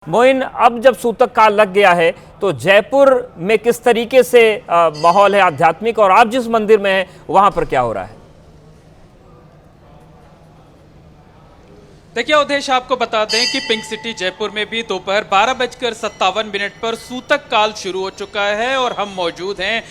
मोइन, अब जब सूतक काल लग गया है तो जयपुर में किस तरीके से माहौल है आध्यात्मिक, और आप जिस मंदिर में हैं वहां पर क्या हो रहा है? देखिए अवधेश, आपको बता दें कि पिंक सिटी जयपुर में भी दोपहर 12:57 पर सूतक काल शुरू हो चुका है और हम मौजूद हैं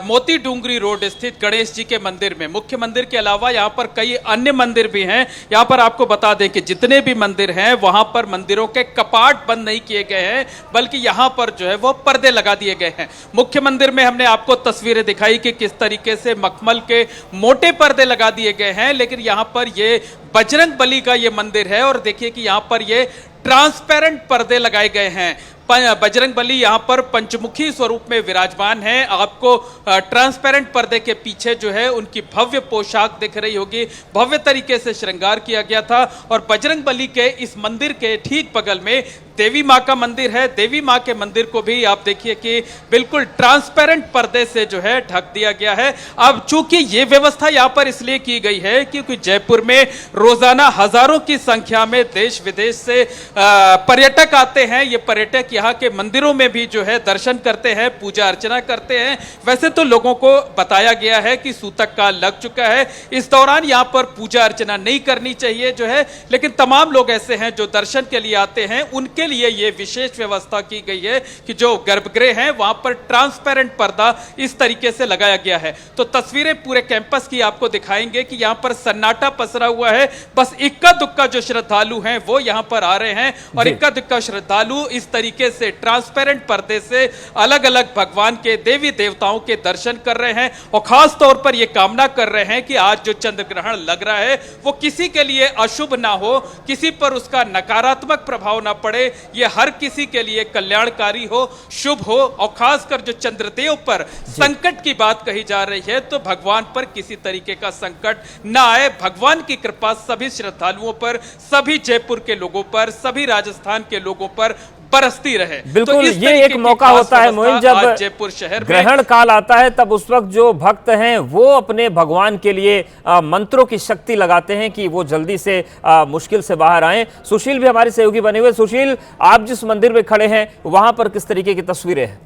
मोती डूंगरी रोड स्थित गणेश जी के मंदिर में। मुख्य मंदिर के अलावा यहाँ पर कई अन्य मंदिर भी हैं। यहाँ पर आपको बता दें कि जितने भी मंदिर हैं वहाँ पर मंदिरों के कपाट बंद नहीं किए गए हैं, बल्कि यहाँ पर जो है वो पर्दे लगा दिए गए हैं। मुख्य मंदिर में हमने आपको तस्वीरें दिखाई कि किस तरीके से मखमल के मोटे पर्दे लगा दिए गए हैं, लेकिन यहाँ पर ये बजरंग बली का ये मंदिर है और देखिए कि यहाँ पर ये ट्रांसपेरेंट पर्दे लगाए गए हैं। बजरंग बली यहाँ पर पंचमुखी स्वरूप में विराजमान है। आपको ट्रांसपेरेंट पर्दे के पीछे जो है उनकी भव्य पोशाक दिख रही होगी, भव्य तरीके से श्रृंगार किया गया था। और बजरंग बली के इस मंदिर के ठीक बगल में देवी माँ का मंदिर है। देवी माँ के मंदिर को भी आप देखिए कि बिल्कुल ट्रांसपेरेंट पर्दे से जो है ढक दिया गया है। अब चूंकि ये व्यवस्था यहाँ पर इसलिए की गई है क्योंकि जयपुर में रोजाना हजारों की संख्या में देश विदेश से पर्यटक आते हैं। ये पर्यटक यहाँ के मंदिरों में भी जो है दर्शन करते हैं, पूजा अर्चना करते हैं। वैसे तो लोगों को बताया गया है कि सूतक काल लग चुका है, इस दौरान यहाँ पर पूजा अर्चना नहीं करनी चाहिए जो है, लेकिन तमाम लोग ऐसे हैं जो दर्शन के लिए आते हैं। उनके लिए ये विशेष व्यवस्था की गई है कि जो गर्भगृह है वहां पर ट्रांसपेरेंट पर्दा इस तरीके से लगाया गया है। तो तस्वीरें पूरे कैंपस की आपको दिखाएंगे कि यहां पर सन्नाटा पसरा हुआ है। बस इक्का दुक्का जो श्रद्धालु हैं वो यहां पर आ रहे हैं और इक्का दुक्का श्रद्धालु इस तरीके से ट्रांसपेरेंट पर्दे से अलग अलग भगवान के देवी देवताओं के दर्शन कर रहे हैं और खास तौर पर यह कामना कर रहे हैं कि आज जो चंद्र ग्रहण लग रहा है वो किसी के लिए अशुभ ना हो, किसी पर उसका नकारात्मक प्रभाव ना पड़े, ये हर किसी के लिए कल्याणकारी हो, शुभ हो। और खासकर जो चंद्रदेव पर संकट की बात कही जा रही है तो भगवान पर किसी तरीके का संकट ना आए। भगवान की कृपा सभी श्रद्धालुओं पर, सभी जयपुर के लोगों पर, सभी राजस्थान के लोगों पर बरसती रहे। बिल्कुल, तो ये एक मौका होता है मोइन, जब जयपुर शहर ग्रहण काल आता है तब उस वक्त जो भक्त हैं वो अपने भगवान के लिए मंत्रों की शक्ति लगाते हैं कि वो जल्दी से मुश्किल से बाहर आएं। सुशील भी हमारे सहयोगी बने हुए। सुशील, आप जिस मंदिर में खड़े हैं वहां पर किस तरीके की तस्वीरें हैं?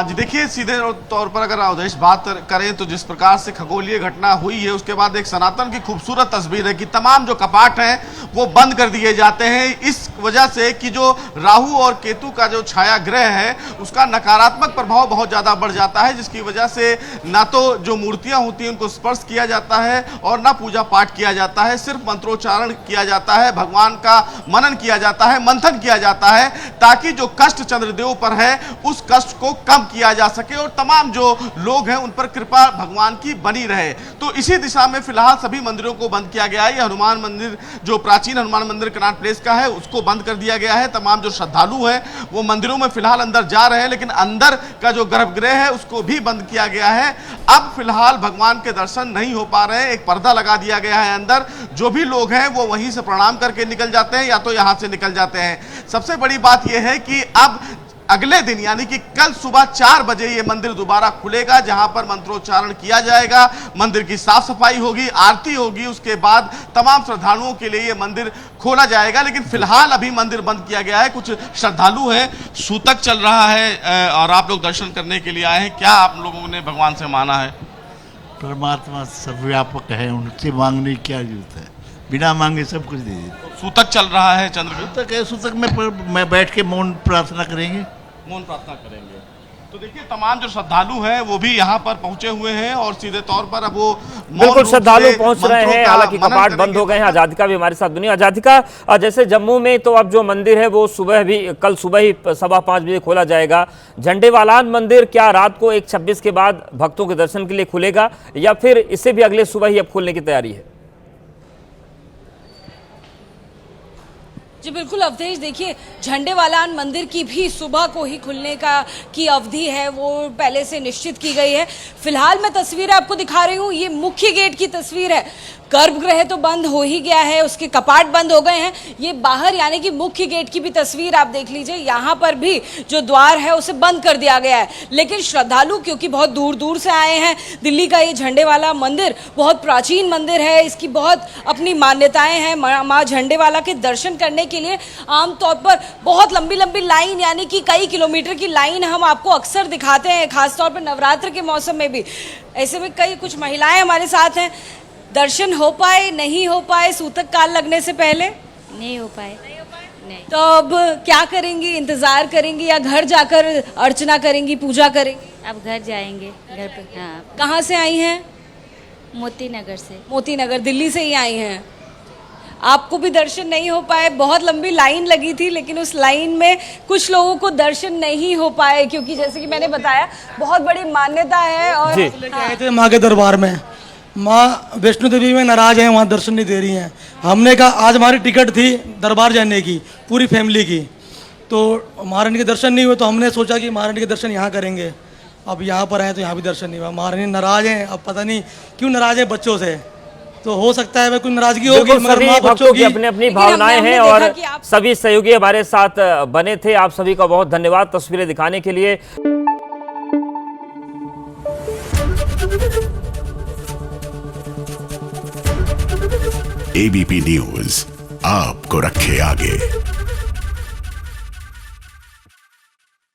जी देखिए, सीधे तौर पर अगर अवधेश बात करें तो जिस प्रकार से खगोलीय घटना हुई है उसके बाद एक सनातन की खूबसूरत तस्वीर है कि तमाम जो कपाट हैं वो बंद कर दिए जाते हैं, इस वजह से कि जो राहु और केतु का जो छाया ग्रह है उसका नकारात्मक प्रभाव बहुत ज़्यादा बढ़ जाता है, जिसकी वजह से ना तो जो मूर्तियाँ होती हैं उनको स्पर्श किया जाता है और ना पूजा पाठ किया जाता है, सिर्फ मंत्रोच्चारण किया जाता है, भगवान का मनन किया जाता है, मंथन किया जाता है, ताकि जो कष्ट चंद्रदेव पर है उस कष्ट को कम किया जा सके और तमाम जो लोग हैं उन पर कृपा भगवान की बनी रहे। तो इसी दिशा में फिलहाल सभी मंदिरों को बंद किया गया है। यह हनुमान मंदिर, जो प्राचीन हनुमान मंदिर कनॉट प्लेस का है, उसको बंद कर दिया गया है। तमाम जो श्रद्धालु हैं वो मंदिरों में फिलहाल अंदर जा रहे हैं, लेकिन अंदर का जो गर्भगृह है उसको भी बंद किया गया है। अब फिलहाल भगवान के दर्शन नहीं हो पा रहे हैं। एक पर्दा लगा दिया गया है अंदर, जो भी लोग हैं वो वहीं से प्रणाम करके निकल जाते हैं या तो यहां से निकल जाते हैं। सबसे बड़ी बात यह है कि अब अगले दिन यानी कि कल सुबह 4 बजे ये मंदिर दोबारा खुलेगा, जहां पर मंत्रोच्चारण किया जाएगा, मंदिर की साफ सफाई होगी, आरती होगी, उसके बाद तमाम श्रद्धालुओं के लिए ये मंदिर खोला जाएगा। लेकिन फिलहाल अभी मंदिर बंद किया गया है। कुछ श्रद्धालु हैं, सूतक चल रहा है और आप लोग दर्शन करने के लिए आए हैं, क्या आप लोगों ने भगवान से माना है? परमात्मा सर्वव्यापक है, उनसे मांगने की क्या जरूरत है, बिना मांगे सब कुछ दे देते। सूतक चल रहा है, चंद्र सूतक है, सूतक में बैठ के मौन प्रार्थना करेंगे, मौन प्रार्थना करेंगे। तो देखिए तमाम जो श्रद्धालु हैं वो भी यहाँ पर पहुंचे हुए हैं और सीधे तौर पर अब वो बिल्कुल श्रद्धालु पहुंच रहे हैं। हालांकि कपाट बंद हो गए हैं। आजादिका भी हमारे साथ दुनिया। आजादिका, जैसे जम्मू में तो अब जो मंदिर है वो सुबह भी, कल सुबह ही 5:15 बजे खोला जाएगा। झंडेवालान मंदिर क्या रात को 1:26 के बाद भक्तों के दर्शन के लिए खुलेगा या फिर इससे भी अगले सुबह ही अब खुलने की तैयारी है? जी बिल्कुल अवधेश, देखिए झंडेवालान मंदिर की भी सुबह को ही खुलने की अवधि है वो पहले से निश्चित की गई है। फिलहाल मैं तस्वीर आपको दिखा रही हूँ, ये मुख्य गेट की तस्वीर है। गर्भगृह तो बंद हो ही गया है, उसके कपाट बंद हो गए हैं। ये बाहर यानी कि मुख्य गेट की भी तस्वीर आप देख लीजिए, यहाँ पर भी जो द्वार है उसे बंद कर दिया गया है। लेकिन श्रद्धालु क्योंकि बहुत दूर दूर से आए हैं, दिल्ली का ये झंडे वाला मंदिर बहुत प्राचीन मंदिर है, इसकी बहुत अपनी मान्यताएं हैं। माँ झंडे वाला के दर्शन करने के लिए आमतौर पर बहुत लंबी लंबी लाइन यानी कि कई किलोमीटर की लाइन हम आपको अक्सर दिखाते हैं, खासतौर पर नवरात्र के मौसम में भी। ऐसे में कई कुछ महिलाएं हमारे साथ हैं। दर्शन हो पाए, नहीं हो पाए सूतक काल लगने से पहले? नहीं हो पाए। नहीं। तो अब क्या करेंगी? इंतजार करेंगी या घर जाकर अर्चना करेंगी, पूजा करेंगी? अब घर जाएंगे, घर पे। हाँ, कहाँ से आई हैं? मोती नगर से। मोती नगर, दिल्ली से ही आई हैं। आपको भी दर्शन नहीं हो पाए? बहुत लंबी लाइन लगी थी, लेकिन उस लाइन में कुछ लोगों को दर्शन नहीं हो पाए क्योंकि जैसे कि मैंने बताया बहुत बड़ी मान्यता है। और आए थे माँ के दरबार में, माँ वैष्णो देवी में नाराज हैं, वहाँ दर्शन नहीं दे रही हैं। हमने कहा आज हमारी टिकट थी दरबार जाने की, पूरी फैमिली की, तो महारानी के दर्शन नहीं हुए, तो हमने सोचा कि महारानी के दर्शन यहाँ करेंगे। अब यहाँ पर आए तो यहाँ भी दर्शन नहीं हुआ। महारानी नाराज हैं, अब पता नहीं क्यों नाराज है बच्चों से, तो हो सकता है कोई नाराजगी होगी, बिल्कुल मगर सभी माँ भक्तों बच्चों की की अपनी अपनी लेकिन भावनाएं हमने हैं देखा और कि आप सभी सहयोगी हमारे साथ बने थे। आप सभी का बहुत धन्यवाद तस्वीरें दिखाने के लिए। एबीपी न्यूज आपको रखे आगे।